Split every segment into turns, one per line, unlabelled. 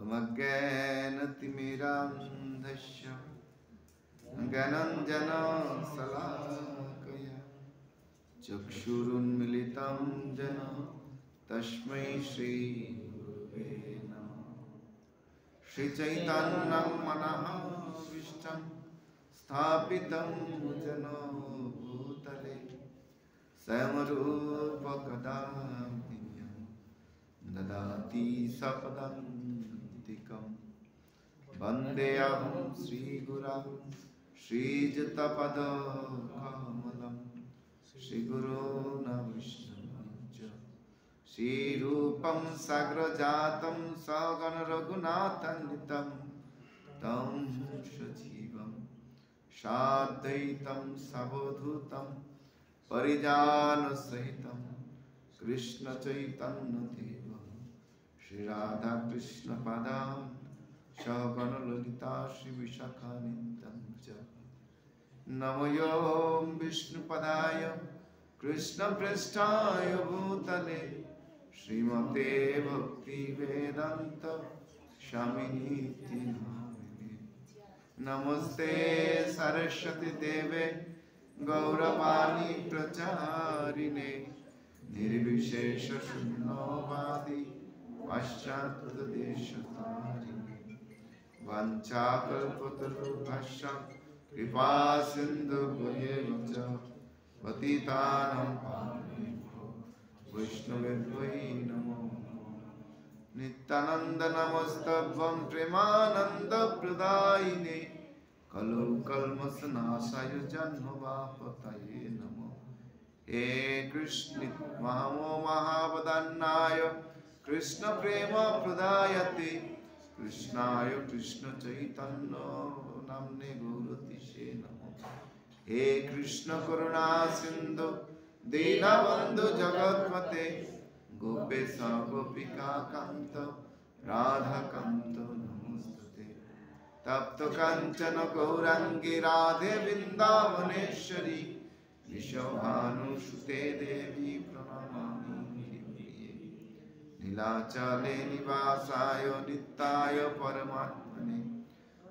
अज्ञानतिमिरान्धस्य ज्ञानाञ्जनशलाकया चक्षुरुन्मीलितं येन तस्मै श्रीगुरवे नमः। श्रीचैतन्यं मनः विष्टं स्थापितं येन भूतले स्वयंरूपकदा ददाति सपदान्तिकं। वन्देऽहं श्रीगुरं श्रीयुतपदकमलं श्रीगुरून् वैष्णवञ्च श्रीरूपं साग्रजातं सगण रघुनाथान्वितं तं सजीवं साद्वैतं सावधूतं परिजनसहितं कृष्ण चैतन्य देवं श्री राधा कृष्ण पादान् सगण ललिता श्री विशाखान्वितं च। नमो विष्णुपदाय कृष्ण पृष्ठाय भूतले श्रीमते भक्ति वेदांत स्वामिनीति नामिने। नमस्ते सरस्वती देवे गौरवाणी प्रचारिणे निर्विशेष शून्यवादी पाश्चात्य देशतारिणे। वाञ्छाकल्पतरुभ्यश्च कृपा सिन्धुभ्येव च पतितानां पावनेभ्यो वैष्णवेभ्यो नमो नमः। नित्यानन्द नमस्तभ्यं प्रेमानन्द प्रदायिने कलौ कल्मषनाशाय जन्मवापतये नमः। हे कृष्ण महावदन्नाय कृष्ण प्रेम प्रदायते कृष्णाय कृष्ण चैतन्य नाम्ने गौरतिसे नमः। हे कृष्ण करुणा सिंधु दीनबंधु जगत्पते गोपेश गोपिका कांत राधा कांत नमोस्तुते। तप्त कांचन गौरांगी राधे वृंदावनेश्वरी विश्वभानुसुते देवी प्रणमामि प्रिये। नीलाचले निवासाय नित्याय परमात्मने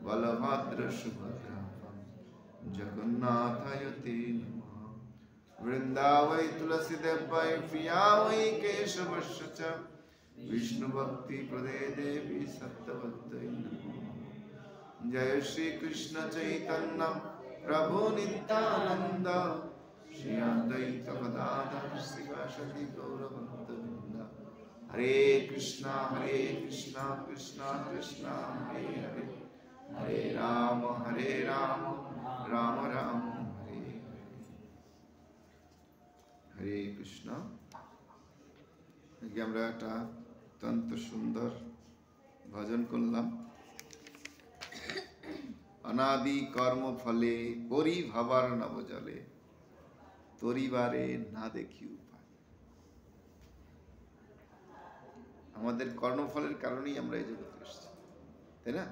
बलभद्र सुभद्रा जगन्नाथाय ते नमः। वृंदावै तुलसी देवै प्रिया वै केशवस्य च विष्णु भक्ति प्रदे देवी सत्यवत्यै नमः। जय श्री कृष्ण चैतन्य प्रभु नित्यानंद श्री अद्वैत गदाधर श्रीवासदि गौरभक्तवृंद। हरे कृष्णा कृष्णा कृष्णा हरे हरे हरे राम राम राम हरे हरे। हरे कृष्ण। আমরা একটা অত্যন্ত সুন্দর ভজন করলাম। অনাদি কর্ম ফলে পরিভাবার নবজলে তরিবারে না দেখি উপায়। আমাদের কর্মফলের কারণেই আমরা এই জগতে এসেছি, তাই না?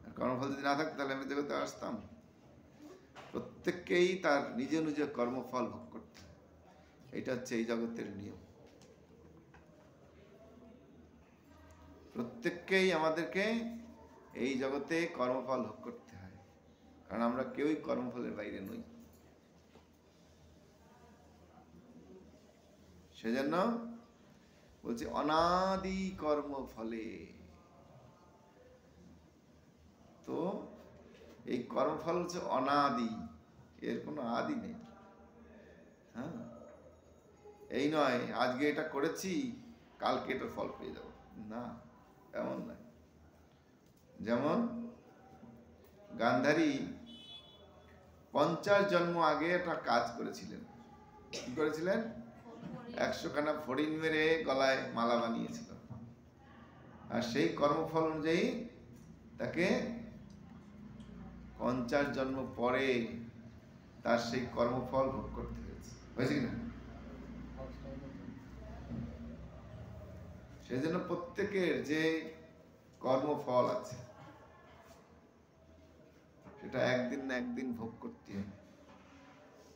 আর কর্মফল যদি না থাকতো তাহলে আমরা জগতে আসতাম। প্রত্যেককেই তার নিজ নিজ কর্মফল ভোগ করতে হয়। এটা হচ্ছে এই জগতের নিয়ম। প্রত্যেককেই আমাদেরকে এই জগতে কর্মফল ভোগ করতে হয়, কারণ আমরা কেউই কর্মফলের বাইরে নই। সেজন্য বলছে অনাদি কর্ম ফলে। তো এই কর্মফল হচ্ছে অনাদি, এর কোনো আদি নেই। হ্যাঁ, এই নয় আজকে এটা করেছি কালকে এটা ফল পেয়ে যাব, না, এমন নয়। যেমন গান্ধারী 50 জন্ম আগে একটা কাজ করেছিলেন। কি করেছিলেন? 100 খানা ফড়িং মেরে গলায় মালা বানিয়েছিল। আর সেই কর্মফল অনুযায়ী তাকে 50 জন্ম পরে তার সেই কর্মফল ভোগ করতে হয়েছে। হয়েছে কিনা? সেজন্য প্রত্যেকের যে কর্মফল আছে সেটা একদিন না একদিন ভোগ করতে হবে।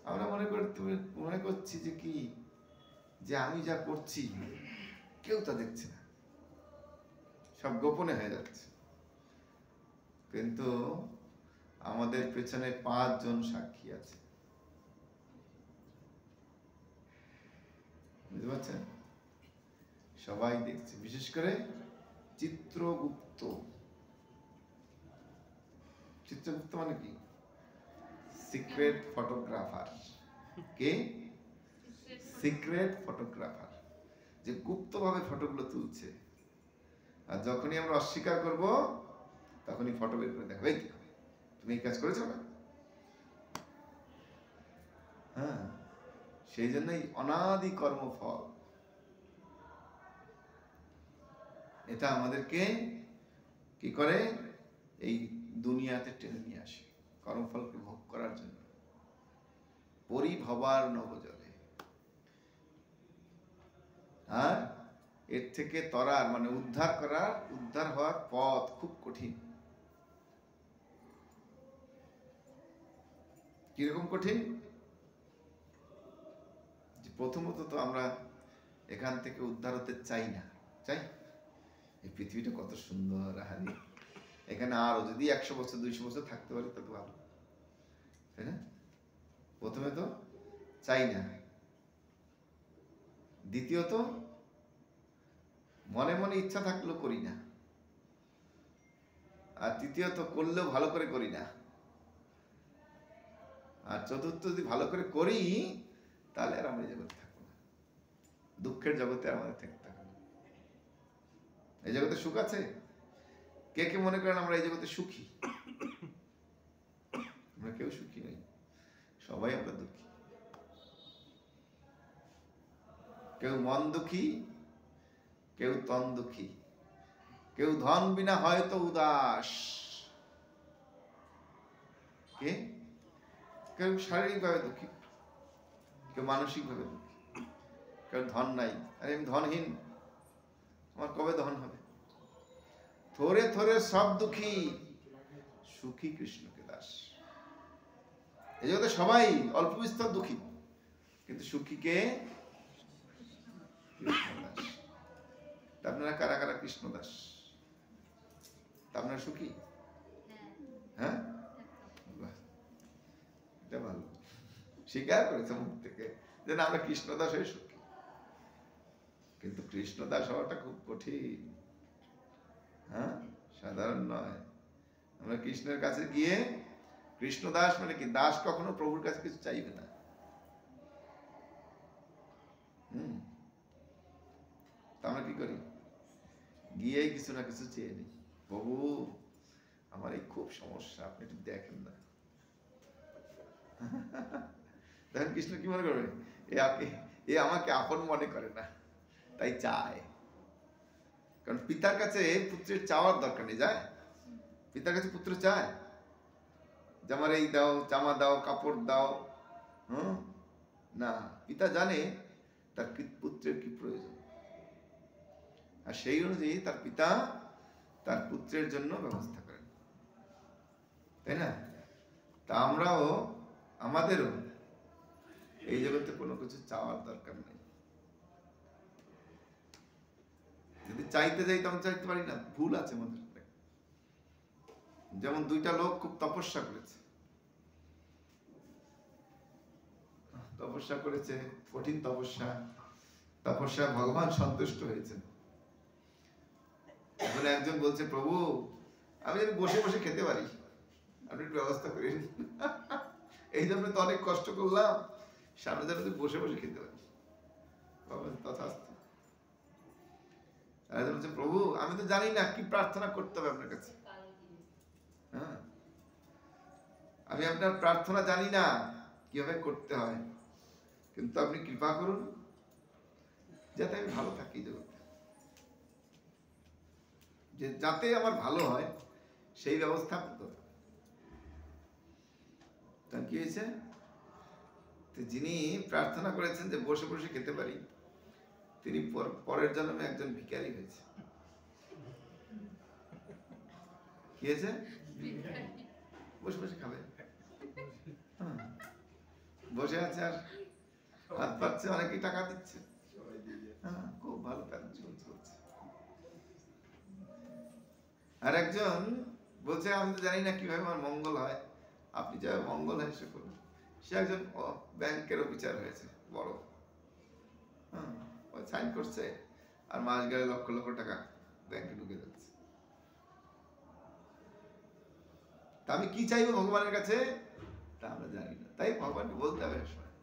আমরা মনে করছি যে কি, যে আমি যা করছি কেউ তা দেখছে না, সব গোপনে হয়ে যাচ্ছে, কিন্তু আমাদের পেছনে 5 জন সাক্ষী আছে। বুঝতে পারছেন? সবাই দেখছে, বিশেষ করে চিত্রগুপ্ত। চিত্রগুপ্ত মানে কি? Secret photographer. কে? সিক্রেট ফটোগ্রাফার, যে গুপ্তভাবে ফটোগুলো তুলছে। আর যখনই আমরা অস্বীকার করব তখনই ফটো বের করে দেখাবে, তুমি এই কাজ করেছো না। হ্যাঁ, সেই জন্যই অনাদি কর্মফল, এটা আমাদেরকে কি করে? এই দুনিয়াতে টেনে নিয়ে আসে কর্মফলকে ভোগ করার জন্য। পরিভবার নবজলে। আর এর থেকে তরার মানে উদ্ধার হওয়ার পথ খুব কঠিন। কিরকম কঠিন? প্রথমত তো আমরা এখান থেকে উদ্ধার হতে চাই না। চাই? এই পৃথিবীটা কত সুন্দর, হারি এখানে আরো যদি 100 বছর 200 বছর থাকতে পারি তত ভালো, তাই না? প্রথমে তো চাই না। দ্বিতীয়ত মনে মনে ইচ্ছা থাকলেও করি না। আর তৃতীয়ত করলেও ভালো করে করি না। আর চতুর্থ, যদি ভালো করে করি তাহলে আর আমরা এই জগতে থাকবো না, দুঃখের জগতে আমাদের থাকতে হবে। এই জগতে সুখ আছে? কে কে মনে করেন আমরা এই জগতে সুখী? আমরা কেউ সুখী নই, সবাই আমরা দুঃখী। কেউ মন দুঃখী, কেউ তন দুঃখী, কেউ ধন বিনা হয়তো উদাস, কে কেউ শারীরিকভাবে দুঃখী, কেউ মানসিকভাবে দুঃখী, কেউ ধন নাই, আরে আমি ধনহীন, আমার কবে ধন হবে? থরে থরে সব দুঃখী, সুখী কৃষ্ণকে দাস। এই জগতে সবাই অল্প বিস্তর দুঃখী, কিন্তু সুখী কে? কৃষ্ণদাস। আপনারা কারা কারা কৃষ্ণদাস? আপনারা সুখী? হ্যাঁ, এটা ভালো, স্বীকার করেছে মুখ থেকে যে না, আমরা কৃষ্ণদাস হয়ে সুখী। কিন্তু কৃষ্ণদাস হওয়াটা খুব কঠিন। হ্যাঁ, সাধারণ নয়। আমরা কৃষ্ণের কাছে গিয়ে, কৃষ্ণদাস মানে কি? দাস কখনো প্রভুর কাছে কিছু চাইবে না। আমরা কি করি? গিয়েই কিছু না কিছু চেয়ে নিই। প্রভু, আমার এই খুব সমস্যা, আপনি একটু দেখেন না। দেখেন কৃষ্ণ কি মনে করবে? এ আমাকে আপন মনে করে না, তাই চায়। কারণ পিতার কাছে পুত্রের চাওয়ার দরকার নেই। যায় পিতার কাছে পুত্র চায় যে আমার এই দাও, জামা দাও, কাপড় দাও। না, পিতা জানে তার পুত্রের কি প্রয়োজন, আর সেই অনুযায়ী তার পিতা তার পুত্রের জন্য ব্যবস্থা করেন, তাই না? তা আমরাও, আমাদেরও এই জগতে কোনো কিছু চাওয়ার দরকার নেই। যদি চাইতে যাই তখন চাইতে পারি না, ভুল আছে আমাদের। যেমন 2টা লোক খুব তপস্যা করেছে, কঠিন তপস্যা ভগবান সন্তুষ্ট হয়েছেন। এখন একজন বলছে, প্রভু আমি যদি বসে বসে খেতে পারি, আপনি একটু ব্যবস্থা করেন। এই জন্য তো অনেক কষ্ট করলাম, সামনে যেন বসে বসে খেতে পারি। তথাস্তু। বলছে, প্রভু আমি তো জানি না কি প্রার্থনা করতে হবে আপনার কাছে। হ্যাঁ, আমি আপনার প্রার্থনা জানি না কিভাবে করতে হয়, কিন্তু আপনি কৃপা করুন যাতে আমি ভালো থাকি জগতে, যে যাতে আমার ভালো হয় সেই ব্যবস্থা করতে হবে। তা কি হয়েছে? যিনি প্রার্থনা করেছেন যে বসে বসে খেতে পারি, তিনি পরের জন্মে একজন ভিখারি হয়েছে। কি হয়েছে? বসে বসে খাবে, বসে আছে আর হাত পাচ্ছে, অনেকেই টাকা দিচ্ছে। খুব ভালো তার জীবন চলছে। আর একজন বলছে আমি তো জানি না কিভাবে আমার মঙ্গল হয়, আপনি যা মঙ্গল হয় সে করুন। সে একজন ব্যাংকের অফিসার হয়েছে বড়, হ্যাঁ, ওই সাইন করছে আর মাস গেলে লক্ষ লক্ষ টাকা ব্যাংকে ঢুকে যাচ্ছে। তা আমি কি চাইবো ভগবানের কাছে তা আমরা জানি না, তাই ভগবানকে বলতে হবে সময়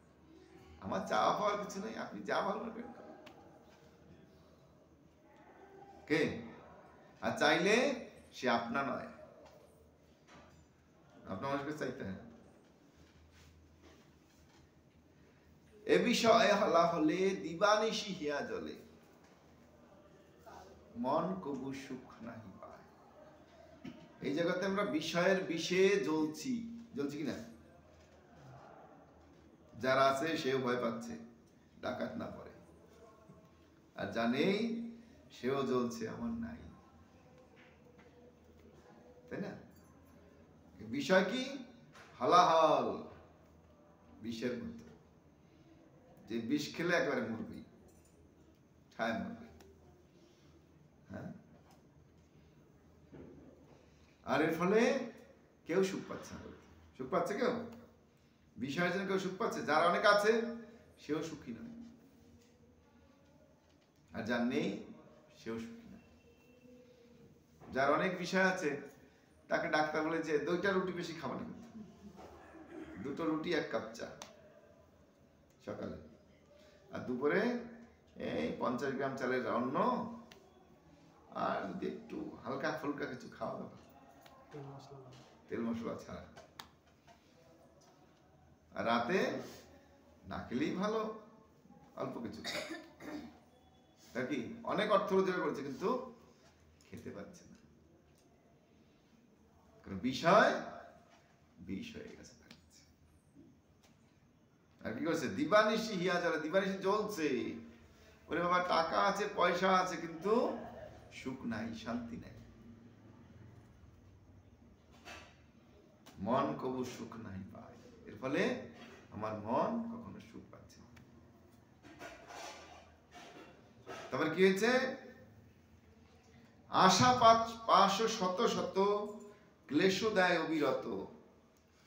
আমার চাওয়া পাওয়ার কিছু নেই, আপনি যা ভালো লাগবেন কে, আর চাইলে সে আপনা নয়, আপনার মানুষকে চাইতে হয়। এ বিষয়ে হলা হলে দিবানিশি হিয়া জলে, মন কবু সুখ নাহি পায়। এই জগতে আমরা বিষয়ের বিষে জ্বলছি, জ্বলছি কিনা? যারা আছে সেও ভয় পাচ্ছে ডাকাত না পড়ে, আর জানেই সেও জ্বলছে আমার নাই, তাই না? বিষয় কি? হলাহল বিষের মতো, যে বিষ খেলে একেবারে মরবি, ঠায় মরবি। হ্যাঁ, আর এর ফলে কেউ সুখ পাচ্ছে না। সুখ পাচ্ছে কেউ? বিষয়ের জন্য কেউ সুখ পাচ্ছে? যার অনেক আছে সেও সুখী নয়, আর যার নেই সেও সুখী নয়। যার অনেক বিষয় আছে তাকে ডাক্তার বলে যে 2টা রুটি বেশি খাওয়া না, 2টো রুটি 1 কাপ চা সকালে, আর দুপুরে এই 50 গ্রাম চালের অন্ন, আর যদি একটু হালকা ফুলকা কিছু খাওয়া দাওয়া, তেল মশলা ছাড়া। আর রাতে না খেলেই ভালো, অল্প কিছু তা কি অনেক অর্থ রোজগার করছে কিন্তু খেতে পারছে না, কারণ বিষয় বিষ হয়ে গেছে। আর কি করছে? দিবানিশি হিয়া জ্বলে, দিবানিশি জ্বলছে। ওরে বাবা, টাকা আছে পয়সা আছে কিন্তু সুখ নাই, শান্তি নাই, মন কবু সুখ নাই পায়। এর ফলে আমার মন কখনো সুখ পাচ্ছে না। তারপর কি হয়েছে? আশা পাশ শত শত ক্লেশ দেয় অবিরত,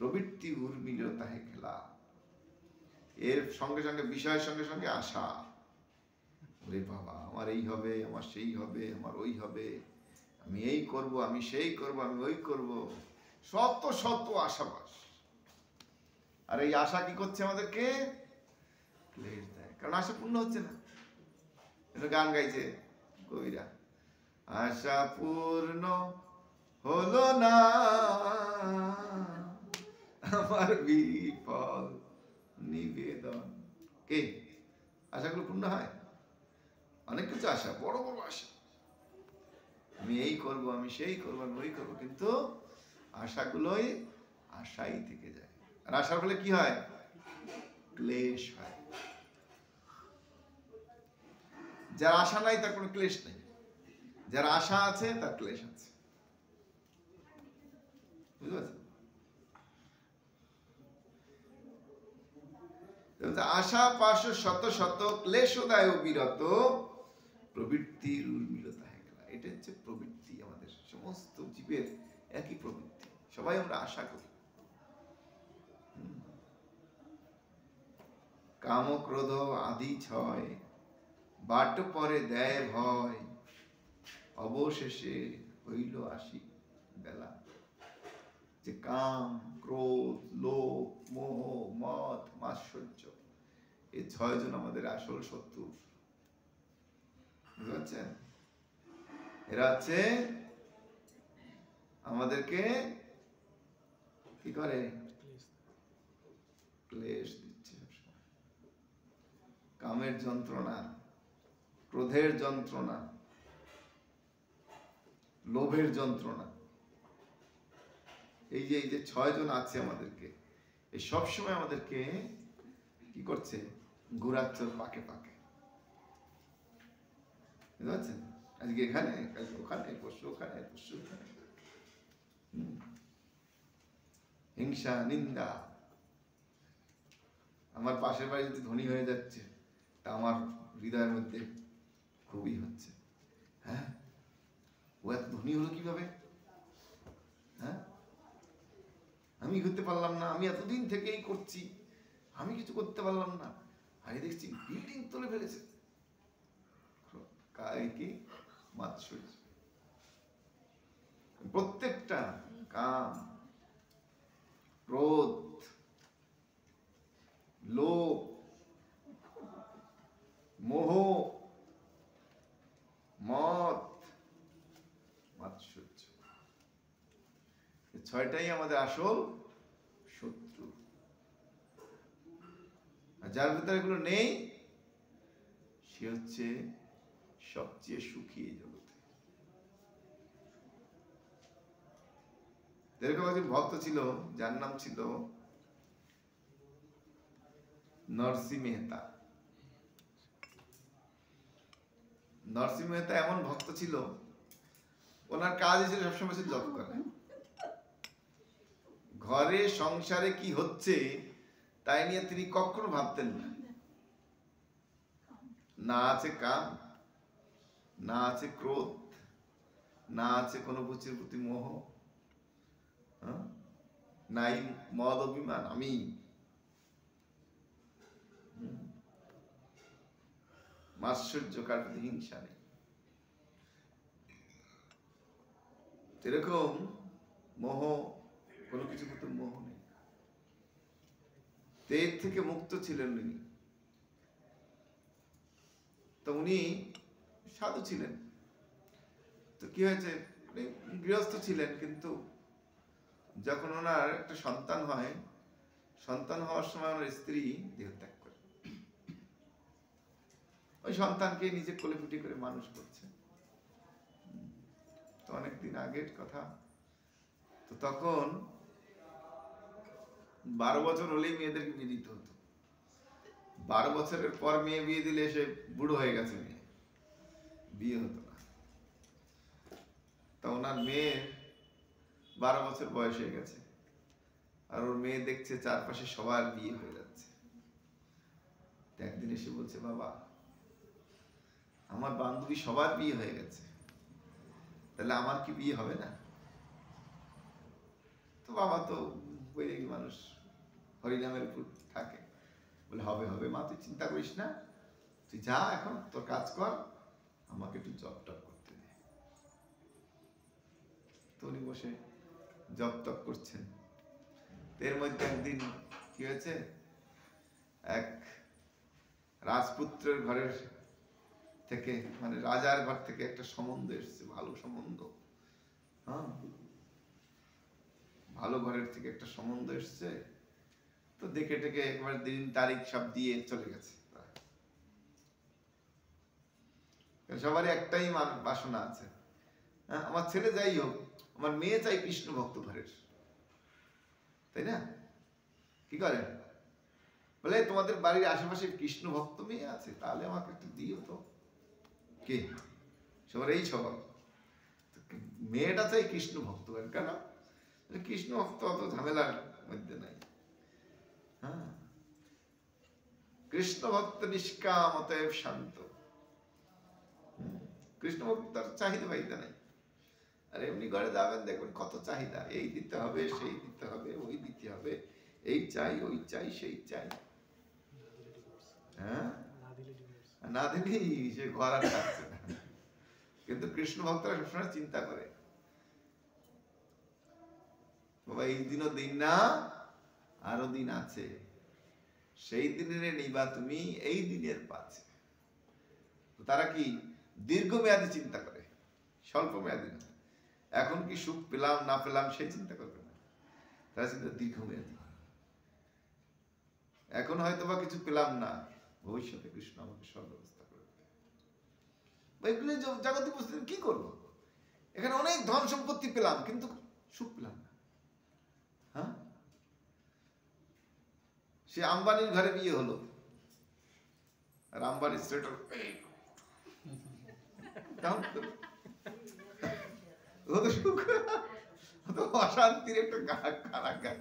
প্রবৃত্তি উর্মিল তাহে খেলা। এর সঙ্গে সঙ্গে বিষয়ের সঙ্গে সঙ্গে আশা, ওরে বাবা আমার এই হবে, আমার সেই হবে, আমার ওই হবে, আমি এই করব, আমি সেই করব, আমি ওই করব, শত শত আশাবাস। আর এই আশা কি করছে? আমাদেরকে ক্লেশ দেয়, কারণ আশা পূর্ণ হচ্ছে না। এটা গান গাইছে কবিরা, আশা পূর্ণ হলো না আমার বিফল নিবেদন। কে আশাগুলো পূর্ণ হয়? অনেক কিছু আশা, বড় বড় আশা, আমি এই করব, আমি সেই করব, আমি ওই করবো, কিন্তু আশাগুলোই আশাই থেকে যায়। আর আশার ফলে কি হয়? ক্লেশ হয়। যার আশা নাই তার কোনো ক্লেশ নেই, যার আশা আছে তার ক্লেশ আছে। বুঝতে পারছেন? আশা পাশ শত শত ক্লেশদায় বিরত, প্রবৃত্তির উর্মিলতা হয়ে গেল। এটা হচ্ছে প্রবৃত্তি, আমাদের সমস্ত জীবের একই প্রবৃত্তি, সবাই আমরা আশা করি। কাম ক্রোধ আদি ছয়, বাট পরে দেয় ভয়, অবশেষে হইল আসি বেলা। যে কাম, ক্রোধ, লোভ, মোহ, মদ, মাৎসর্য, এই 6 জন আমাদের আসল শত্রু। বুঝতে পারছেন? এরা হচ্ছে আমাদেরকে কি করে? ক্লেশ দিচ্ছে। কামের যন্ত্রণা, ক্রোধের যন্ত্রণা, লোভের যন্ত্রণা, এই যে 6 জন আছে আমাদেরকে, এই সবসময় আমাদেরকে কি করছে? ঘুরাচ্ছে পাকে পাকে। বুঝতে পারছেন? আজকে এখানে, কালকে ওখানে, পরশু ওখানে, পরশু ওখানে। হিংসা, নিন্দা। আমার পাশের বাড়ি যদি ধনী হয়ে যাচ্ছে, তা আমার হৃদয়ের মধ্যে খুবই হচ্ছে, হ্যাঁ ও এত ধনী হলো কিভাবে? আমি করতে পারলাম না, আমি এতদিন থেকেই করছি, আমি কিছু করতে পারলাম না, আমি দেখছি বিল্ডিং তুলে ফেলেছে। কি মাৎসর্য। প্রত্যেকটা কাম, ক্রোধ, লোভ, মোহ, মদ, মাৎসর্য, ছয়টাই আমাদের আসল শত্রু। আর যার ভিতরে এগুলো নেই সে হচ্ছে সবচেয়ে সুখী এই জগতে। এরকম একজন ভক্ত ছিল, যার নাম ছিল নরসিংহ মেহতা। নরসিংহ মেহতা এমন ভক্ত ছিল, ওনার কাজ ছিল সবসময় সে জপ করে। ঘরে সংসারে কি হচ্ছে তাই নিয়ে তিনি কখনো ভাবতেন না। না আছে কাম, না আছে ক্রোধ, না আছে কোনো কিছুর প্রতি মোহ, নাই মদ অভিমান, আমি মাৎসর্য, কার প্রতি হিংসা নেই। এরকম মোহ, কোনো কিছু প্রতি মোহ নেই, এর থেকে মুক্ত ছিলেন উনি। তো উনি সাধু ছিলেন। তো কি হয়েছে, গৃহস্থ ছিলেন, কিন্তু যখন ওনার একটা সন্তান হয়, সন্তান হওয়ার সময় ওনার স্ত্রী দেহত্যাগ করে। ওই সন্তানকে নিজে কোলে পিঠে করে মানুষ করছে। তো অনেকদিন আগের কথা। তো তখন 12 বছর হলেই মেয়েদেরকে বিয়ে দিতে হতো। 12 বছরের পর মেয়ে বিয়ে দিলে সে বুড়ো হয়ে গেছে, মেয়ে বিয়ে হতো না। তা ওনার মেয়ে 12 বছর বয়স হয়ে গেছে, আর ওর মেয়ে দেখছে চারপাশে সবার বিয়ে হয়ে যাচ্ছে। একদিন এসে বলছে, বাবা আমার বান্ধবী সবার বিয়ে হয়ে গেছে, তাহলে আমার কি বিয়ে হবে না? তো বাবা তো বৈরাগী মানুষ, হরিনামের উপর থাকে, বলে হবে হবে মা, তুই চিন্তা করিস না, তুই যা এখন তোর কাজ কর, আমাকে একটু জব টপ করতে দে। তো উনি বসে জব টপ করছেন। এর মধ্যে একদিন কি হয়েছে, এক রাজপুত্রের ঘরের থেকে, মানে রাজার ঘর থেকে একটা সম্বন্ধ এসছে, ভালো সম্বন্ধ। হ্যাঁ, ভালো ঘরের থেকে একটা সম্বন্ধ এসছে। তো দেখে টেকে একবার দিন তারিখ সব দিয়ে চলে গেছে। সবারই একটাই বাসনা আছে, আমার ছেলে যাই হোক, আমার মেয়ে চাই কৃষ্ণ ভক্ত ঘরের, তাই না? কি করে বলে, তোমাদের বাড়ির আশেপাশে কৃষ্ণ ভক্ত মেয়ে আছে, তাহলে আমাকে একটু দিও তো। কে? সবার এই স্বভাব, মেয়েটা চাই কৃষ্ণ ভক্ত। কেন? কৃষ্ণ ভক্ত অত ঝামেলার মধ্যে নাই। হ্যাঁ, কৃষ্ণ ভক্ত নিষ্কাম, অতএব শান্ত। কৃষ্ণ ভক্তার চাহিদা পাইতে নাই। আর এমনি ঘরে যাবেন, দেখবেন কত চাহিদা, এই দিতে হবে, সেই দিতে হবে, ওই দিতে হবে, এই চাই, ওই চাই, সেই চাই। হ্যাঁ, না দিলেই সে ঘর আর থাকছে না। কিন্তু কৃষ্ণ ভক্তরা সবসময় চিন্তা করে, বাবা এই দিনও দিন না, আরো দিন আছে, সেই দিনের নিবা তুমি এই দিনের পাচ্ছে। তারা কি দীর্ঘমেয়াদী চিন্তা করে, স্বল্প মেয়াদী না। এখন কি সুখ পেলাম না পেলাম সেই চিন্তা করবে না, তারা চিন্তা দীর্ঘমেয়াদী। এখন হয়তো বা কিছু পেলাম না, ভবিষ্যতে কৃষ্ণ আমাকে সব ব্যবস্থা করে দেবে। এগুলি জাগতিক বস্তু কি করবো? এখানে অনেক ধন সম্পত্তি পেলাম, কিন্তু সুখ পেলাম না। হ্যাঁ, সে আম্বানির ঘরে বিয়ে হলো, আর আম্বানির সোয়েটার অশান্তির একটা কারাগার।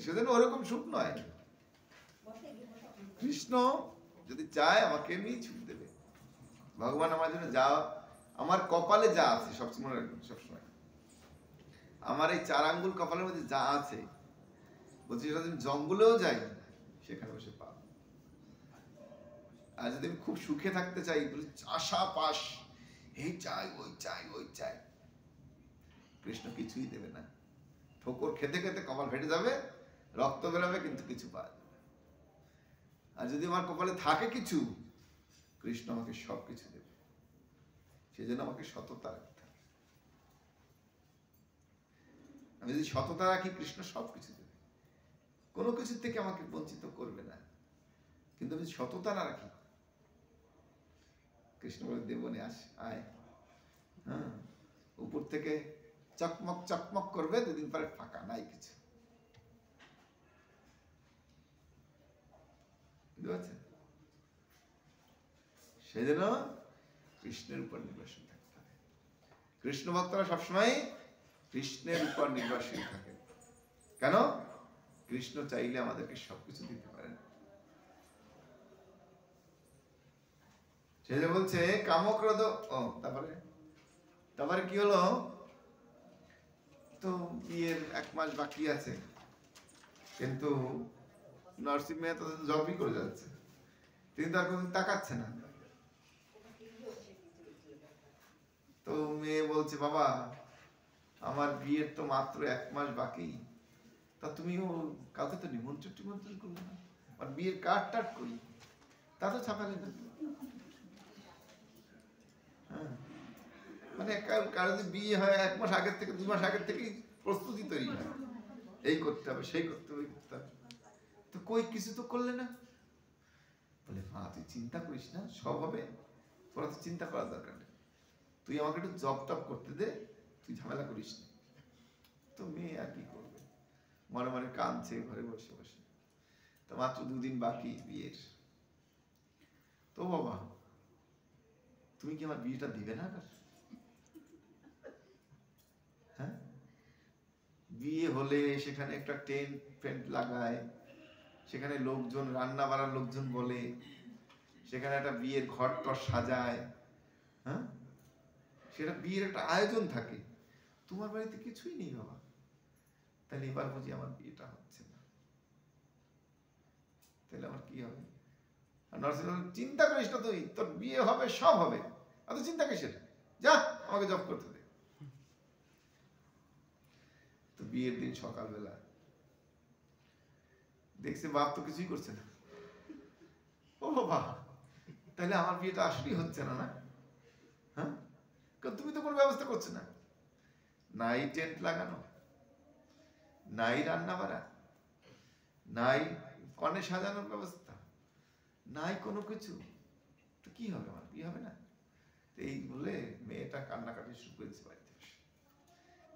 সেজন্য ওরকম সুখ নয়। কৃষ্ণ যদি চায় আমাকে এমনি সুখ দেবে। ভগবান আমার জন্য যা, আমার কপালে যা আছে সবসময় রাখবেন, সবসময় আমার এই 4 আঙ্গুল কপালের মধ্যে যা আছে বলছি সেটা যদি জঙ্গলেও যাই সেখানে বসে পাবো। আর যদি আমি খুব সুখে থাকতে চাই বলি আশা পাশ, এই চাই ওই চাই ওই চাই, কৃষ্ণ কিছুই দেবে না। ঠোকর খেতে খেতে কপাল ফেটে যাবে, রক্ত বেরোবে, কিন্তু কিছু পাওয়া যাবে। আর যদি আমার কপালে থাকে কিছু, কৃষ্ণ আমাকে সব কিছু দেবে। সেজন্য আমাকে সততা রাখতে হবে। আমি যদি সততা রাখি, কৃষ্ণ সব কিছু দেবে, কোনো কিছু থেকে আমাকে বঞ্চিত করবে না। কিন্তু আমি সততা না রাখি, কৃষ্ণ বলে দেবনে আস আয়, হ্যাঁ, উপর থেকে চকমক চকমক করবে, দুদিন পরে ফাঁকা, নাই কিছু। সেজন্য কৃষ্ণের উপর নির্ভরশীল থাকতে হবে। কৃষ্ণ ভক্তরা সবসময় কৃষ্ণের উপর নির্ভরশীল থাকে। কেন? কৃষ্ণ চাইলে আমাদেরকে সবকিছু দিতে পারেন। সেজন্য বলছে কামক্রোধ, তারপরে কি হলো, তো বিয়ের 1 মাস বাকি আছে, কিন্তু নরসিং মেয়ে তো জবই করে যাচ্ছে, তিনি তার কোনো তাকাচ্ছে না। তো মেয়ে বলছে বাবা আমার বিয়ের তো মাত্র 1 মাস বাকি, তা তুমিও কাউকে তো নিমন্ত্রণ করবে না, আর বিয়ের কার্ড টার্ড করি তা তো ছাপালে না। হ্যাঁ, মানে কারো যদি বিয়ে হয় 1 মাস আগের থেকে 2 মাস আগের থেকেই প্রস্তুতি তৈরি হয়, এই করতে হবে সেই করতে হবে করতে হবে। তো কই কিছু তো করলে না। বলে মা তুই চিন্তা করিস না, সব হবে, তোরা তো চিন্তা করার দরকার নেই, তুই আমাকে একটু জব টপ করতে দে, তুই ঝামেলা করিস না। তো মেয়ে আর কি করবে, মনে মনে কাঁদছে ঘরে বসে বসে। তো মাত্র 2 দিন বাকি বিয়ের। তো বাবা তুমি কি আমার বিয়েটা দিবে না? হ্যাঁ, বিয়ে হলে সেখানে একটা টেন্ট ফেন্ট লাগায়, সেখানে লোকজন রান্না বাড়ার লোকজন বলে, সেখানে একটা বিয়ের ঘর টর সাজায়, হ্যাঁ, সেটা বিয়ের একটা আয়োজন থাকে। তোমার বাড়িতে কিছুই নেই বাবা, তাহলে এবার বুঝি আমার বিয়েটা হচ্ছে না, তাহলে আমার কি হবে? আর নরসিংহ চিন্তা করিস না, তুই তোর বিয়ে হবে, সব হবে, এত চিন্তা কিসের, যা আমাকে জব করতে দে। তো বিয়ের দিন সকালবেলা দেখছে বাপ তো কিছুই করছে না। ও বাবা তাহলে আমার বিয়েটা আসলেই হচ্ছে না, না? হ্যাঁ, কারণ তুমি তো কোনো ব্যবস্থা করছো না, নাই টেন্ট লাগানো, নাই রান্না বাড়া, নাই কনে সাজানোর ব্যবস্থা, নাই কোনো কিছু, তো কি হবে, আমার বিয়ে হবে না। এই বলে মেয়েটা কান্নাকাটি শুরু করেছে বাড়িতে বসে।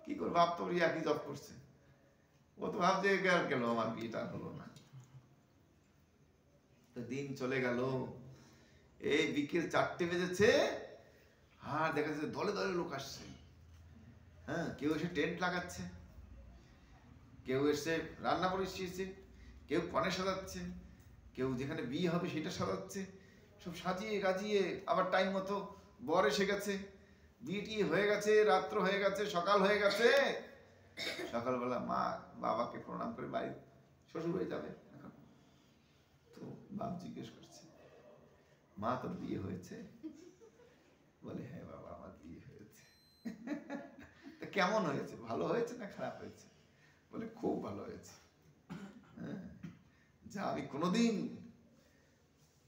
কি করবো, বাপ তো একই জব করছে, ও তো ভাবছে গেল আমার বিয়েটা হলো না। তো দিন চলে গেল, এই বিকেল 4টে বেজেছে, আর দেখা যাচ্ছে দলে দলে লোক আসছে। হ্যাঁ, কেউ এসে টেন্ট লাগাচ্ছে, কেউ এসে রান্না বসিয়েছে, কেউ কনে সাজাচ্ছে, কেউ যেখানে বিয়ে হবে সেটা সাজাচ্ছে, সব সাজিয়ে গাজিয়ে আবার টাইম মতো বর এসে গেছে, বিয়েটি হয়ে গেছে, রাত্র হয়ে গেছে, সকাল হয়ে গেছে। সকালবেলা মা বাবাকে প্রণাম করে বাড়ি শ্বশুর হয়ে যাবে এখন। তো বাপ জিজ্ঞেস করছে মা তোর বিয়ে হয়েছে? বলে হ্যাঁ বাবা আমার বিয়ে হয়েছে। কেমন হয়েছে, ভালো হয়েছে না খারাপ হয়েছে? বলে খুব ভালো হয়েছে, হ্যাঁ, যা আমি কোনোদিন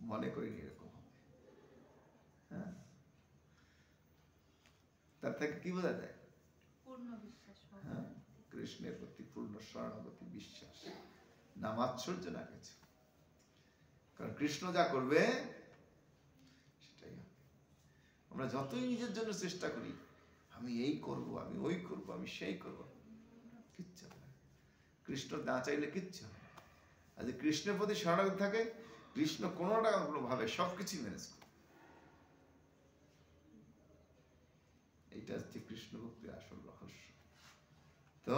মনে করিনি এরকম হবে। হ্যাঁ, তার থেকে কি বোঝা যায়? পূর্ণ বিশ্বাস, হ্যাঁ, কৃষ্ণের প্রতি পূর্ণ শরণাগতি বিশ্বাস, না মাৎসর্য না কিছু। কারণ কৃষ্ণ যা করবে সেটাই হবে। আমরা যতই নিজের জন্য চেষ্টা করি, আমি এই করব, আমি ওই করব, আমি সেই করব, কিচ্ছু হবে না। কৃষ্ণ না চাইলে কিচ্ছু হবে না। আর যদি কৃষ্ণের প্রতি শরণাগতি থাকে, কৃষ্ণ কোনোটা কোনো ভাবে সবকিছু ম্যানেজ করে। এইটা হচ্ছে কৃষ্ণ ভক্তির আসল রহস্য। তো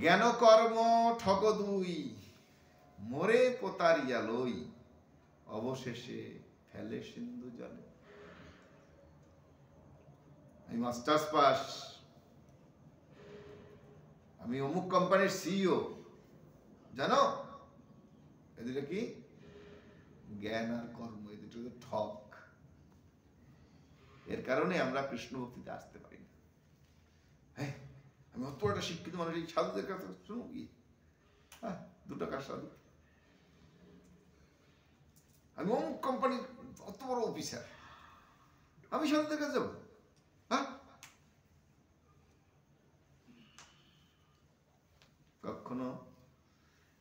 জ্ঞান কর্ম ঠগ দুই, মোরে পোতারিয়া লই, অবশেষে ফেলে সিন্ধু জলে। আমি মাস্টার্স পাস, আমি অমুক কোম্পানির সিইও, জানো? এদিকে কি জ্ঞান আর কর্ম, এই দুটো ঠক। এর কারণে আমরা কৃষ্ণ ভক্তিতে আসতে পারি না। হ্যাঁ, আমি অত একটা শিক্ষিত মানুষ, এই সাধুদের কাছে শুনো কি? হ্যাঁ, 2 টাকার সাধু, আমি অমুক কোম্পানির অত বড় অফিসার, আমি সাধুদের কাছে যাবো? হ্যাঁ, কখনো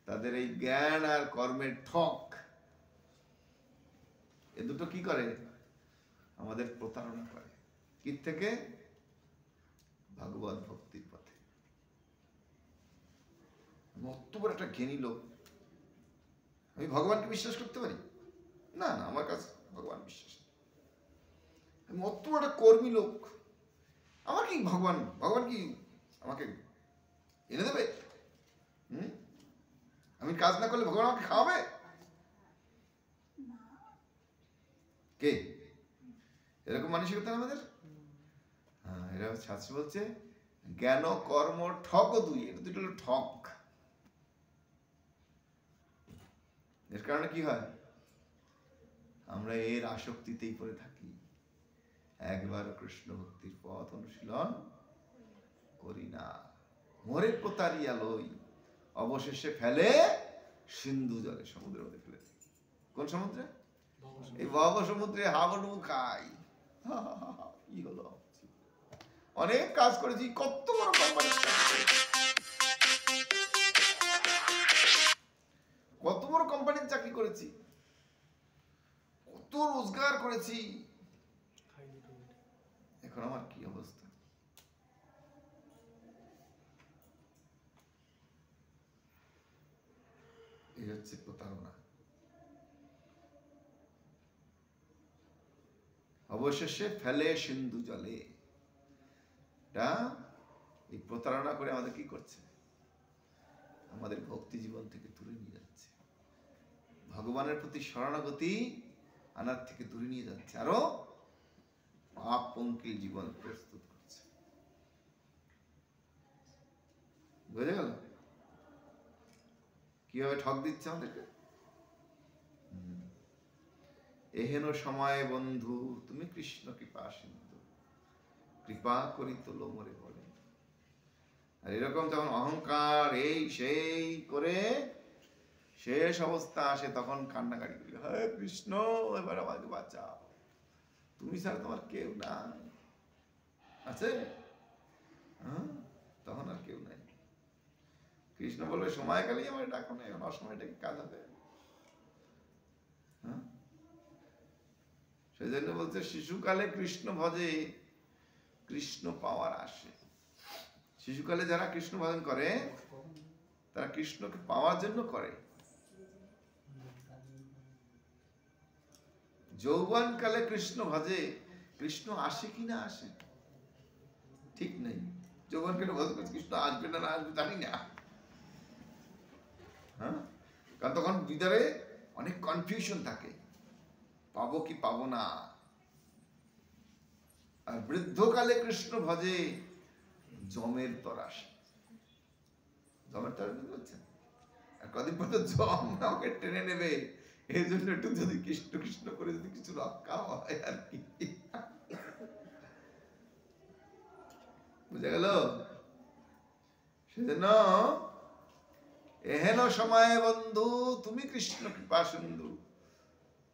তাদের এই জ্ঞান আর কর্মের ঠক, এ দুটো কি করে? আমাদের প্রতারণা করে। কি থেকে? ভগবত ভক্তির পথে। আমি অত বড় একটা জ্ঞানী লোক, আমি ভগবানকে বিশ্বাস করতে পারি না? না, আমার কাছে ভগবান বিশ্বাস নেই। আমি অত বড় একটা কর্মী লোক, আমার কি ভগবান কি আমাকে এনে দেবে? আমি কাজ না করলে ভগবান আমাকে খাওয়াবে? কে এরকম মানসিকতা আমাদের? হ্যাঁ, এরা শাস্ত্র বলছে জ্ঞান কর্ম ঠক দুই, এটা দুটো হলো ঠক। এর কারণে কি হয়? আমরা এর আসক্তিতেই পড়ে থাকি, একবার কৃষ্ণ ভক্তির পথ অনুশীলন করি না। মোরে প্রতারিয়া লই, অবশেষে ফেলে সিন্ধু জলে, সমুদ্রের মধ্যে ফেলে। কোন সমুদ্রে? এই ভব সমুদ্রে হাবুডুবু খাই। কি হলো? অনেক কাজ করেছি, কত বড় কোম্পানি, কত বড় কোম্পানির চাকরি করেছি, কত রোজগার করেছি, এখন আমার কি অবস্থা? এই হচ্ছে প্রতারণা। অবশেষে ফেলে সিন্ধু জলে, এই প্রতারণা করে আমাদের কি করছে? আমাদের ভক্তি জীবন থেকে দূরে নিয়ে যাচ্ছে, ভগবানের প্রতি শরণাগতি আনার থেকে দূরে নিয়ে যাচ্ছে, আরো পাপ পঙ্কিল জীবন প্রস্তুত করছে। বুঝে গেল কিভাবে ঠক দিচ্ছে আমাদেরকে? এহেন সময় বন্ধু তুমি কৃষ্ণ কৃপা সিন্ধু, কৃপা করি তোলো মোরে বলে। আর এরকম যখন অহংকার এই সেই করে শেষ অবস্থা আসে, তখন কান্নাকাটি করি, হে কৃষ্ণ এবার আমাকে বাঁচাও, তুমি ছাড়া তোমার কেউ না আছে। তখন আর কেউ নাই। কৃষ্ণ বলবে সময়কালেই আমার ডাকো না, এখন অসময়টা কি কাজ হবে? সেই জন্য বলছে শিশুকালে কৃষ্ণ ভজে, কৃষ্ণ পাওয়ার আসে। শিশুকালে যারা কৃষ্ণ ভজন করে তারা কৃষ্ণকে পাওয়ার জন্য করে। যৌবন কালে কৃষ্ণ ভজে, কৃষ্ণ আসে কি না আসে ঠিক নেই। যৌবন কালে ভজন করছে, কৃষ্ণ আসবে না আসবে জানি না। কারণ তখন ভিতরে অনেক কনফিউশন থাকে, পাবো কি পাবো না। আর বৃদ্ধকালে কৃষ্ণ ভজে, জমের তরাস, জমের তরাস বুঝতে পারছেন? আর কদিন পর তো জম আমাকে টেনে নেবে, এই জন্য একটু যদি কৃষ্ণ কৃষ্ণ করে যদি কিছু রক্ষা হয় আর কি। বুঝা গেল? সেজন্য এহেন সময়ে বন্ধু তুমি কৃষ্ণ কৃপা সিন্ধু,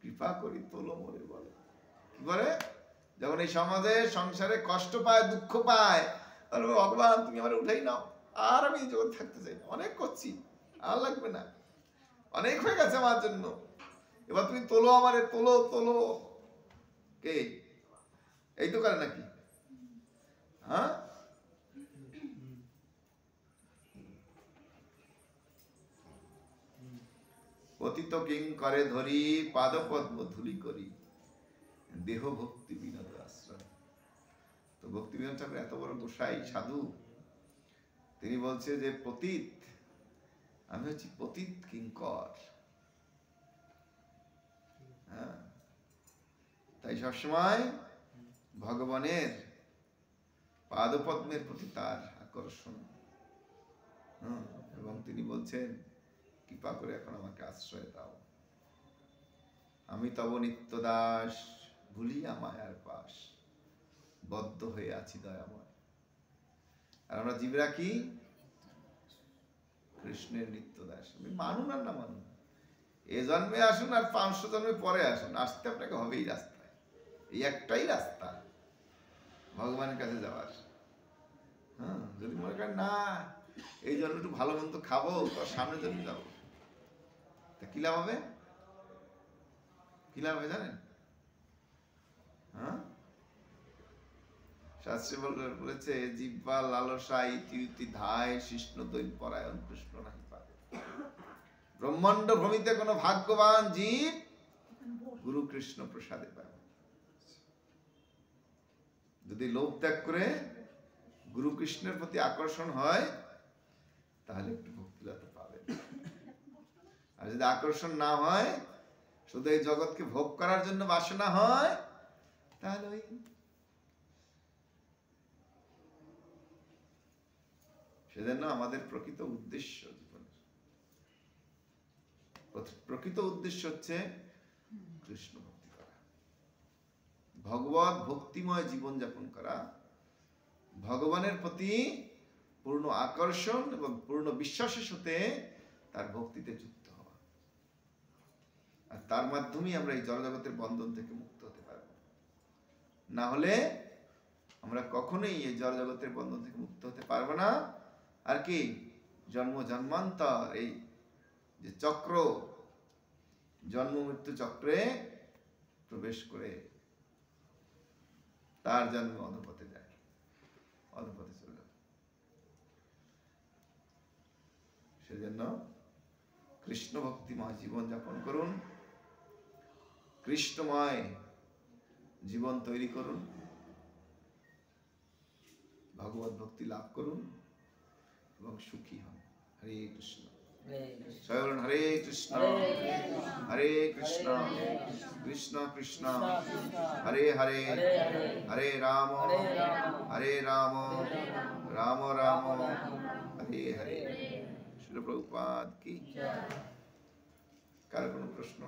কৃপা করি তোলো মোরে বলে। কি করে? যখন এই সমাজে সংসারে কষ্ট পায়, দুঃখ পায়, ভগবান তুমি আমার উঠাই নাও, আর আমি এই জগৎ থাকতে চাই না, অনেক করছি, আর লাগবে না, অনেক হয়ে গেছে আমার জন্য, এবার তুমি তোলো আমারে, তোলো তোলো। কে এই তো করে নাকি? হ্যাঁ, পতিত কিং করে ধরি, পাদপদ্ম ধুলি করি, দেহ ভক্তি বিনোদ আশ্রয়। তো ভক্তি বিনোদ ঠাকুর এত বড় গোসাই সাধু, তিনি বলছে যে পতিত, আমি হচ্ছি পতিত কিঙ্কর। হ্যাঁ, তাই সবসময় ভগবানের পাদপদ্মের প্রতি তার আকর্ষণ। এবং তিনি বলছেন, কৃপা করে এখন আমাকে আশ্রয় দাও, আমি তব নিত্য দাস, ভুলিয়া মায়ার পাশ, বদ্ধ হয়ে আছি দয়াময়। আর আমরা জীবরা কি? কৃষ্ণের নিত্য দাস। আপনি মানুন আর না মানুন, এ জন্মে আসুন আর 500 জন্মে পরে আসুন, আসতে আপনাকে হবেই রাস্তায়। এই একটাই রাস্তা ভগবানের কাছে যাওয়ার। যদি মনে করেন না এই জন্য একটু ভালো মন্দ খাবো, তার সামনের জন্য যাবো, তা কি লাভ হবে? কি লাভ হবে জানেন? শাস্ত্রে বলেছে, জিহ্বা লালসা ইতি ইতি ধায়, শিষ্ণ দৈব পরায়ণ কৃষ্ণ নাহি পায়। ব্রহ্মাণ্ড ভ্রমিতে কোন ভাগ্যবান জীব গুরু কৃষ্ণ প্রসাদে পায়। যদি লোভ ত্যাগ করে গুরু কৃষ্ণের প্রতি আকর্ষণ হয়, তাহলে একটু ভক্তিলতা পাবে। আর যদি আকর্ষণ না হয়, শুধু এই জগৎকে ভোগ করার জন্য বাসনা হয়, তাহলে ওই সেজন্য আমাদের প্রকৃত উদ্দেশ্য, জীবনের প্রকৃত উদ্দেশ্য হচ্ছে কৃষ্ণ ভক্তি করা, ভগবত ভক্তিময় জীবন যাপন করা, ভগবানের প্রতি পূর্ণ আকর্ষণ এবং পূর্ণ বিশ্বাসের সাথে তার ভক্তিতে যুক্ত হওয়া। আর তার মাধ্যমেই আমরা এই জড়জগতের বন্ধন থেকে মুক্ত হতে পারব। না হলে আমরা কখনোই এই জড়জগতের বন্ধন থেকে মুক্ত হতে পারবো না। আর কি? জন্ম জন্মান্তর এই যে চক্র, জন্ম মৃত্যু চক্রে প্রবেশ করে তার জন্ম অধপথে যায়, অধপথে চলে যায়। সেজন্য কৃষ্ণ ভক্তিময় জীবন যাপন করুন, কৃষ্ণময় জীবন তৈরি করুন, ভগবত ভক্তি লাভ করুন এবং সুখী হন। হরে কৃষ্ণ। সবাই হরে কৃষ্ণ, হরে কৃষ্ণ, কৃষ্ণ কৃষ্ণ হরে হরে, হরে রাম, হরে রাম, রাম রাম হরে হরে। শিল প্রভুপাদ কি। কার কোনো প্রশ্ন?